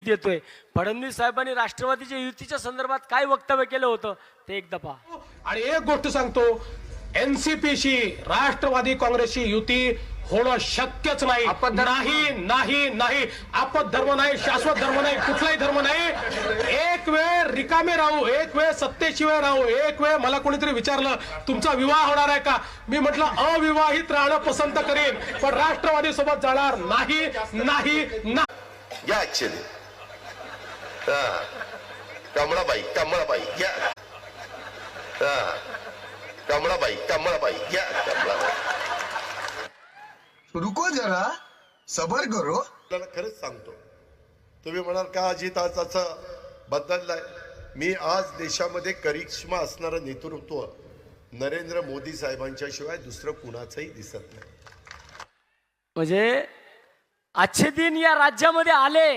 देतोय. फडणवीस साहेबांनी राष्ट्रवादीच्या युतीच्या संदर्भात काय वक्तव्य केलं होतं ते एकदा पहा. आणि एक गोष्ट सांगतो, एनसीपीशी राष्ट्रवादी काँग्रेसची युती होणं शक्यच नाही. नाही नाही नाही. आपत धर्म नाही, शाश्वत धर्म नाही, कुठलाही धर्म नाही. एक वेळ रिकामे राहू, एक वेळ सत्तेशिवाय राहू, एक वेळ मला कोणीतरी विचारलं तुमचा विवाह होणार आहे का, मी म्हटलं अविवाहित राहणं पसंत करेन, पण राष्ट्रवादी सोबत जाणार नाही नाही नाही. या ऍक्च्युअली कमळाबाई या कमळाबाई या कमळाबाई. रुको जरा सबर करो. आपल्याला खरंच सांगतो, तुम्ही म्हणाल का अजित आज असं बदललाय. मी आज देशामध्ये करिश्मा असणारं नेतृत्व नरेंद्र मोदी साहेबांच्या शिवाय दुसरं कुणाचंही दिसत नाही. म्हणजे अच्छे दिन या राज्यामध्ये आले